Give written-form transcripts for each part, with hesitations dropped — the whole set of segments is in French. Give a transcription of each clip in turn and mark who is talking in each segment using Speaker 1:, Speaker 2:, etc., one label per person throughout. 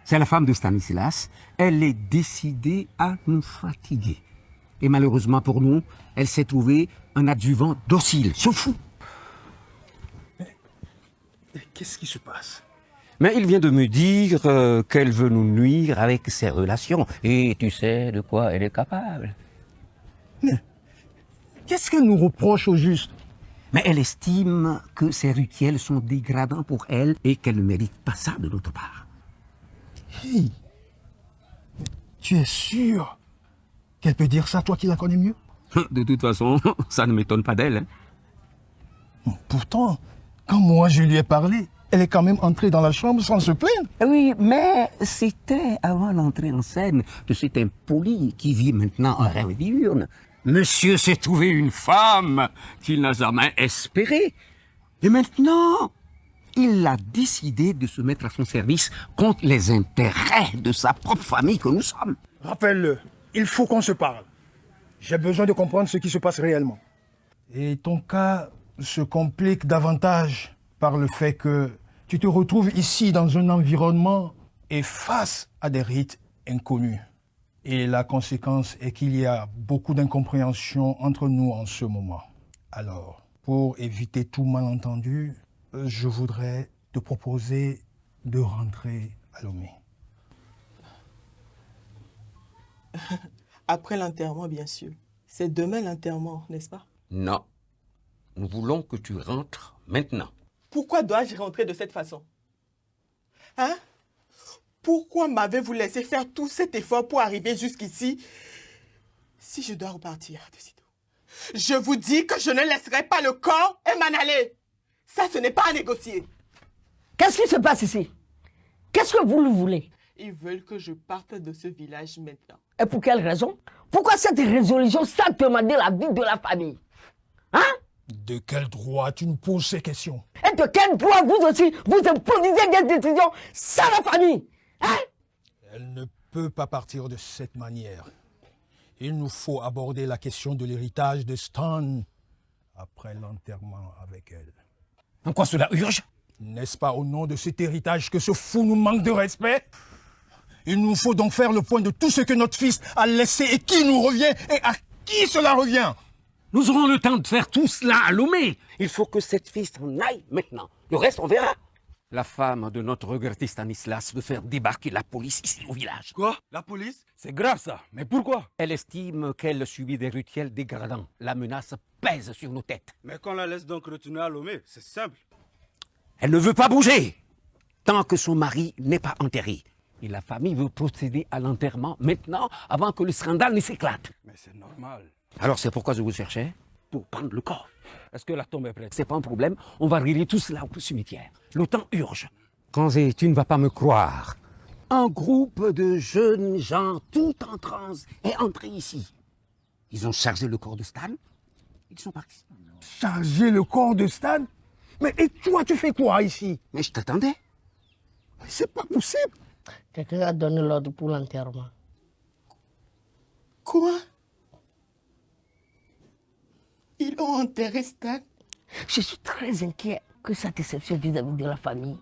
Speaker 1: C'est la femme de Stanislas. Elle est décidée à nous fatiguer. Et malheureusement pour nous, elle s'est trouvée un adjuvant docile. C'est fou.
Speaker 2: Qu'est-ce qui se passe?
Speaker 1: Mais il vient de me dire qu'elle veut nous nuire avec ses relations. Et tu sais de quoi elle est capable.
Speaker 2: Qu'est-ce qu'elle nous reproche au juste?
Speaker 1: Mais elle estime que ces rituels sont dégradants pour elle et qu'elle ne mérite pas ça de notre part.
Speaker 2: Hey, tu es sûr qu'elle peut dire ça, toi qui la connais mieux?
Speaker 1: De toute façon, ça ne m'étonne pas d'elle. Hein.
Speaker 2: Pourtant, quand moi je lui ai parlé, elle est quand même entrée dans la chambre sans se plaindre.
Speaker 1: Oui, mais c'était avant l'entrée en scène de cet impoli qui vit maintenant un rêve diurne. Monsieur s'est trouvé une femme qu'il n'a jamais espérée. Et maintenant, il a décidé de se mettre à son service contre les intérêts de sa propre famille que nous sommes.
Speaker 2: Rappelle-le, il faut qu'on se parle. J'ai besoin de comprendre ce qui se passe réellement. Et ton cas se complique davantage par le fait que tu te retrouves ici dans un environnement et face à des rites inconnus. Et la conséquence est qu'il y a beaucoup d'incompréhension entre nous en ce moment. Alors, pour éviter tout malentendu, je voudrais te proposer de rentrer à Lomé.
Speaker 3: Après l'enterrement, bien sûr. C'est demain l'enterrement, n'est-ce pas?
Speaker 1: Non. Nous voulons que tu rentres maintenant.
Speaker 3: Pourquoi dois-je rentrer de cette façon? Hein? Pourquoi m'avez-vous laissé faire tout cet effort pour arriver jusqu'ici si je dois repartir de sitôt? Je vous dis que je ne laisserai pas le corps et m'en aller. Ça, ce n'est pas à négocier.
Speaker 4: Qu'est-ce qui se passe ici? Qu'est-ce que vous lui voulez?
Speaker 3: Ils veulent que je parte de ce village maintenant.
Speaker 4: Et pour quelle raison? Pourquoi cette résolution sans demander l'avis de la famille? Hein?
Speaker 2: De quel droit tu nous poses ces questions?
Speaker 4: Et de quel droit vous aussi, vous improvisez des décisions sans la famille? Hein?
Speaker 2: Elle ne peut pas partir de cette manière. Il nous faut aborder la question de l'héritage de Stan après l'enterrement avec elle.
Speaker 1: En quoi cela urge?
Speaker 2: N'est-ce pas au nom de cet héritage que ce fou nous manque de respect? Il nous faut donc faire le point de tout ce que notre fils a laissé et qui nous revient et à qui cela revient.
Speaker 1: Nous aurons le temps de faire tout cela à Lomé. Il faut que cette fille s'en aille maintenant. Le reste, on verra. La femme de notre regretté Stanislas veut faire débarquer la police ici au village.
Speaker 5: Quoi? La police? C'est grave ça. Mais pourquoi?
Speaker 1: Elle estime qu'elle subit des rituels dégradants. La menace pèse sur nos têtes.
Speaker 5: Mais qu'on la laisse donc retourner à Lomé, c'est simple.
Speaker 1: Elle ne veut pas bouger tant que son mari n'est pas enterré. Et la famille veut procéder à l'enterrement maintenant avant que le scandale ne s'éclate.
Speaker 5: Mais c'est normal.
Speaker 1: Alors c'est pourquoi je vous cherchais, pour prendre le corps.
Speaker 5: Est-ce que la tombe est prête?
Speaker 1: C'est pas un problème, on va régler tout cela au cimetière. Le temps urge. Kanzé, tu ne vas pas me croire. Un groupe de jeunes gens tout en transe est entré ici. Ils ont chargé le corps de Stan. Ils sont partis.
Speaker 2: Charger le corps de Stan? Mais et toi, tu fais quoi ici?
Speaker 1: Mais je t'attendais.
Speaker 2: C'est pas possible.
Speaker 4: Quelqu'un a donné l'ordre pour l'enterrement.
Speaker 3: Quoi? Ils ont enterré Stan?
Speaker 4: Je suis très inquiet que sa déception vis-à-vis de la famille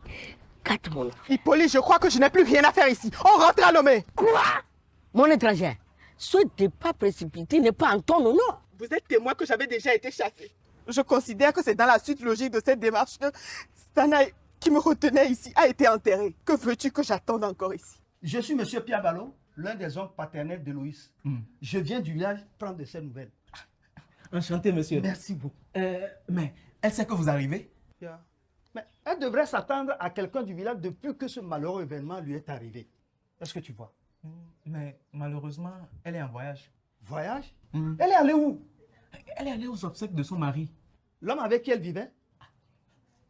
Speaker 4: gâte mon enfant.
Speaker 3: Hippolyte, je crois que je n'ai plus rien à faire ici. On rentre à Lomé.
Speaker 4: Quoi? Mon étranger, ce départ précipité n'est pas en ton honneur.
Speaker 3: Vous êtes témoin que j'avais déjà été chassé. Je considère que c'est dans la suite logique de cette démarche que Stan qui me retenait ici a été enterré. Que veux-tu que j'attende encore ici?
Speaker 6: Je suis M. Pierre Ballot, l'un des oncles paternels de Loïs. Je viens du village prendre de ses nouvelles.
Speaker 7: Enchanté, monsieur.
Speaker 6: Merci beaucoup.
Speaker 7: Mais elle sait que vous arrivez?
Speaker 6: Mais elle devrait s'attendre à quelqu'un du village depuis que ce malheureux événement lui est arrivé. Est-ce que tu vois?
Speaker 7: Mais malheureusement, elle est en voyage.
Speaker 6: Voyage? Elle est allée où?
Speaker 7: Elle est allée aux obsèques de son mari.
Speaker 6: L'homme avec qui elle vivait?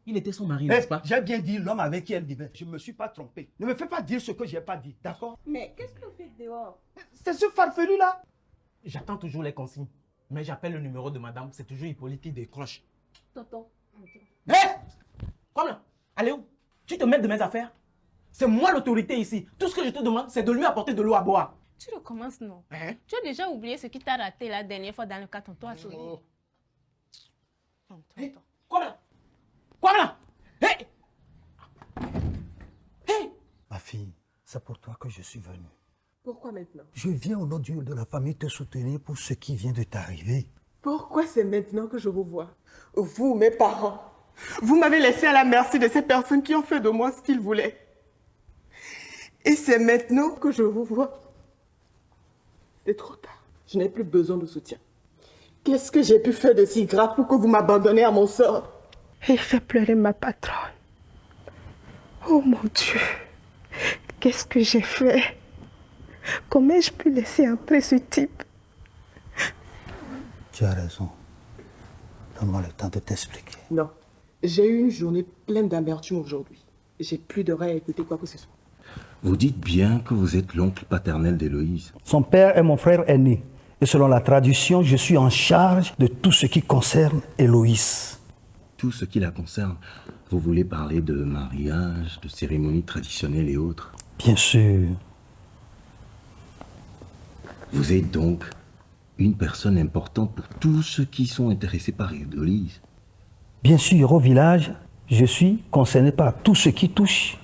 Speaker 7: Il était son mari, n'est-ce pas?
Speaker 6: J'ai bien dit l'homme avec qui elle vivait. Je ne me suis pas trompé. Ne me fais pas dire ce que je n'ai pas dit, d'accord?
Speaker 8: Mais qu'est-ce que vous faites dehors?
Speaker 6: C'est ce farfelu-là.
Speaker 7: J'attends toujours les consignes. Mais j'appelle le numéro de madame, c'est toujours Hippolyte qui décroche.
Speaker 8: Tonton.
Speaker 7: Hé! Quoi là? Allez où? Tu te mets de mes affaires? C'est moi l'autorité ici. Tout ce que je te demande, c'est de lui apporter de l'eau à boire.
Speaker 8: Tu recommences, non?
Speaker 7: Hein?
Speaker 8: Tu as déjà oublié ce qui t'a raté la dernière fois dans le cas tonton a sonné.
Speaker 7: Hé! Quoi là? Quoi là? Hé! Hé!
Speaker 6: Ma fille, C'est pour toi que je suis venu.
Speaker 3: Pourquoi maintenant?
Speaker 6: Je viens au nom de la famille te soutenir pour ce qui vient de t'arriver.
Speaker 3: Pourquoi c'est maintenant que je vous vois? Vous, mes parents, vous m'avez laissé à la merci de ces personnes qui ont fait de moi ce qu'ils voulaient. Et c'est maintenant que je vous vois. C'est trop tard. Je n'ai plus besoin de soutien. Qu'est-ce que j'ai pu faire de si grave pour que vous m'abandonniez à mon sort? Et fait pleurer ma patronne. Oh mon Dieu. Qu'est-ce que j'ai fait? Comment ai-je pu laisser entrer ce type?
Speaker 6: Tu as raison. Donne-moi le temps de t'expliquer.
Speaker 3: Non. J'ai eu une journée pleine d'amertume aujourd'hui. J'ai plus d'oreilles à écouter quoi que ce soit.
Speaker 9: Vous dites bien que vous êtes l'oncle paternel d'Héloïse.
Speaker 6: Son père est mon frère aîné. Et selon la tradition, je suis en charge de tout ce qui concerne Héloïse.
Speaker 9: Tout ce qui la concerne. Vous voulez parler de mariage, de cérémonies traditionnelles et autres?
Speaker 6: Bien sûr.
Speaker 9: Vous êtes donc une personne importante pour tous ceux qui sont intéressés par Héloïse.
Speaker 6: Bien sûr, au village, je suis concerné par tout ce qui touche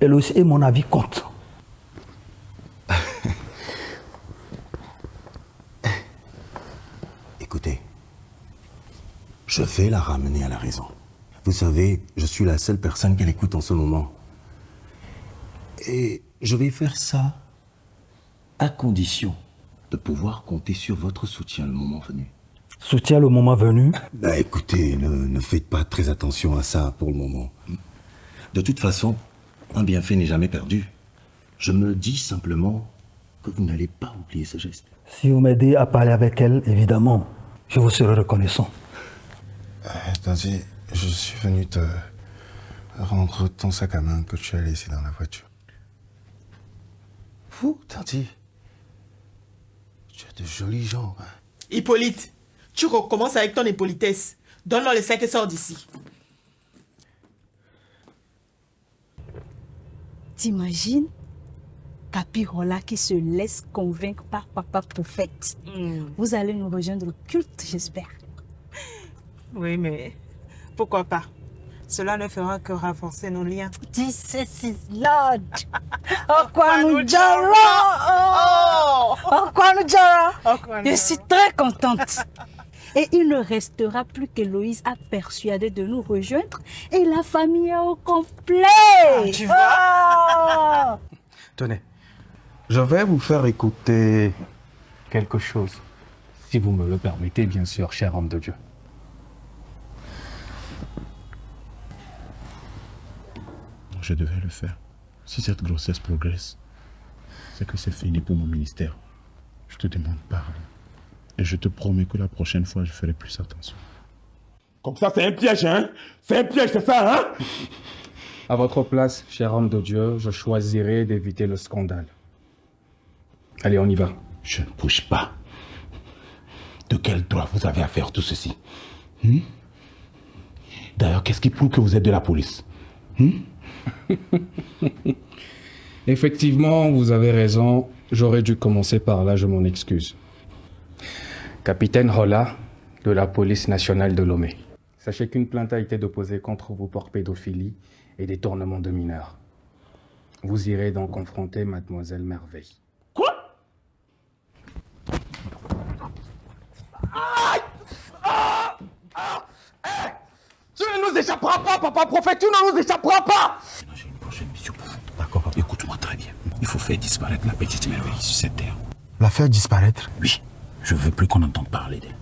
Speaker 6: Héloïse et mon avis compte.
Speaker 9: Écoutez, je vais la ramener à la raison. Vous savez, je suis la seule personne qu'elle écoute en ce moment. Et je vais faire ça à condition de pouvoir compter sur votre soutien le moment venu.
Speaker 6: Soutien le moment venu.
Speaker 9: Écoutez, ne faites pas très attention à ça pour le moment. De toute façon, un bienfait n'est jamais perdu. Je me dis simplement que vous n'allez pas oublier ce geste.
Speaker 6: Si vous m'aidez à parler avec elle, évidemment, je vous serai reconnaissant.
Speaker 10: Tanti, je suis venu te rendre ton sac à main que tu as laissé dans la voiture.
Speaker 9: Vous, Tanti, tu as de jolis jambes. Hein.
Speaker 3: Hippolyte, tu recommences avec ton impolitesse. Donne-leur le sac et sors d'ici.
Speaker 11: T'imagines Capirola qui se laisse convaincre par papa prophète. Vous allez nous rejoindre au culte, j'espère.
Speaker 3: Oui, mais pourquoi pas? Cela ne fera que renforcer nos liens.
Speaker 11: Jesus is Lord. Je suis très contente. Et il ne restera plus qu'Héloïse à persuader de nous rejoindre et la famille est au complet.
Speaker 3: Tu vois?
Speaker 10: Tenez, je vais vous faire écouter quelque chose.
Speaker 5: Si vous me le permettez, bien sûr, cher homme de Dieu.
Speaker 10: Je devais le faire. Si cette grossesse progresse, c'est que c'est fini pour mon ministère. Je te demande pardon. Et je te promets que la prochaine fois, je ferai plus attention.
Speaker 5: Comme ça, c'est un piège, hein? C'est un piège, c'est ça, hein?
Speaker 12: À votre place, cher homme de Dieu, je choisirai d'éviter le scandale. Allez, on y va.
Speaker 10: Je ne bouge pas. De quel droit vous avez à faire tout ceci? D'ailleurs, qu'est-ce qui prouve que vous êtes de la police?
Speaker 12: Effectivement, vous avez raison. J'aurais dû commencer par là, je m'en excuse. Capitaine Holla, de la police nationale de Lomé. Sachez qu'une plainte a été déposée contre vous pour pédophilie et détournement de mineurs. Vous irez donc confronter mademoiselle Merveille.
Speaker 5: Quoi? Tu ne nous échapperas pas, papa prophète, tu ne nous échapperas pas!
Speaker 10: J'ai une prochaine mission pour vous. D'accord, papa. Écoute-moi très bien. Il faut faire disparaître la petite Merveille sur cette terre. La faire disparaître? Oui. Je veux plus qu'on entende parler d'elle.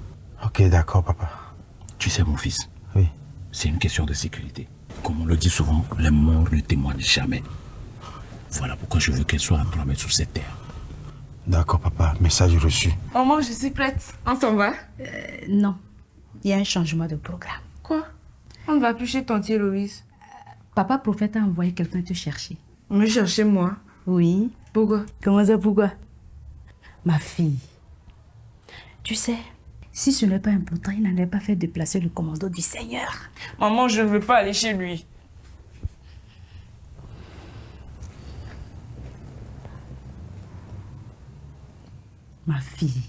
Speaker 10: Ok, d'accord, papa. Tu sais, mon fils. Oui. C'est une question de sécurité. Comme on le dit souvent, les morts ne témoignent jamais. Voilà pourquoi je veux qu'elle soit enterrée sur cette terre. D'accord, papa. Message reçu.
Speaker 8: Maman, je suis prête. On s'en va?
Speaker 11: Non, il y a un changement de programme.
Speaker 8: Quoi? On ne va plus chez tante Héloïse.
Speaker 11: Papa prophète a envoyé quelqu'un te chercher.
Speaker 8: Me chercher moi?
Speaker 11: Oui.
Speaker 8: Pourquoi?
Speaker 11: Comment ça, pourquoi? Ma fille, tu sais, si ce n'est pas important, il n'allait pas faire déplacer le commando du Seigneur.
Speaker 8: Maman, je ne veux pas aller chez lui.
Speaker 11: Ma fille,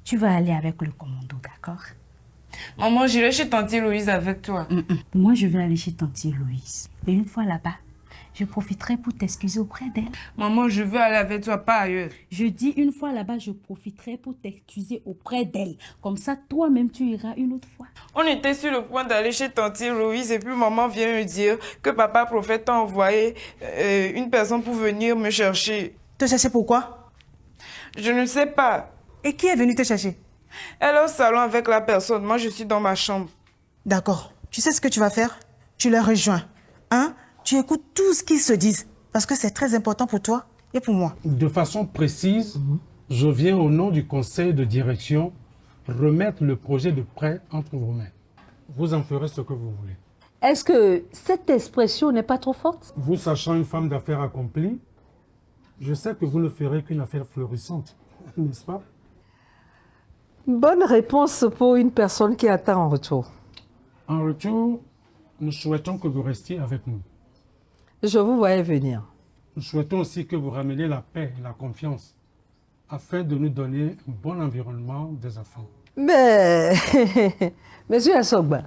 Speaker 11: tu vas aller avec le commando, d'accord?
Speaker 8: Maman, j'irai chez tante Héloïse avec toi.
Speaker 11: Moi, je vais aller chez tante Héloïse. Et une fois là-bas, je profiterai pour t'excuser auprès d'elle.
Speaker 13: Maman, je veux aller avec toi, pas ailleurs.
Speaker 11: Je dis une fois là-bas, je profiterai pour t'excuser auprès d'elle. Comme ça, toi-même, tu iras une autre fois.
Speaker 13: On était sur le point d'aller chez tante Louise et puis maman vient me dire que papa prophète a envoyé une personne pour venir me chercher.
Speaker 3: Te chercher pourquoi?
Speaker 13: Je ne sais pas.
Speaker 3: Et qui est venu te chercher?
Speaker 13: Elle est au salon avec la personne. Moi, je suis dans ma chambre.
Speaker 3: D'accord. Tu sais ce que tu vas faire? Tu les rejoins. Hein? Tu écoutes tout ce qu'ils se disent. Parce que c'est très important pour toi et pour moi.
Speaker 10: De façon précise, je viens au nom du conseil de direction remettre le projet de prêt entre vos mains. Vous en ferez ce que vous voulez.
Speaker 4: Est-ce que cette expression n'est pas trop forte?
Speaker 10: Vous sachant une femme d'affaires accomplie, je sais que vous ne ferez qu'une affaire florissante, n'est-ce pas?
Speaker 4: Bonne réponse pour une personne qui attend en retour.
Speaker 10: En retour, nous souhaitons que vous restiez avec nous.
Speaker 4: Je vous voyais venir.
Speaker 10: Nous souhaitons aussi que vous rameniez la paix et la confiance afin de nous donner un bon environnement des enfants.
Speaker 4: Mais, Monsieur Assogba,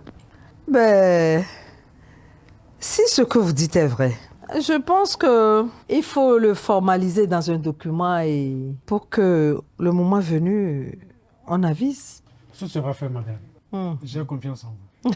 Speaker 4: si ce que vous dites est vrai, je pense qu'il faut le formaliser dans un document et pour que le moment venu, on avise.
Speaker 10: Ce sera fait, madame. J'ai confiance en vous.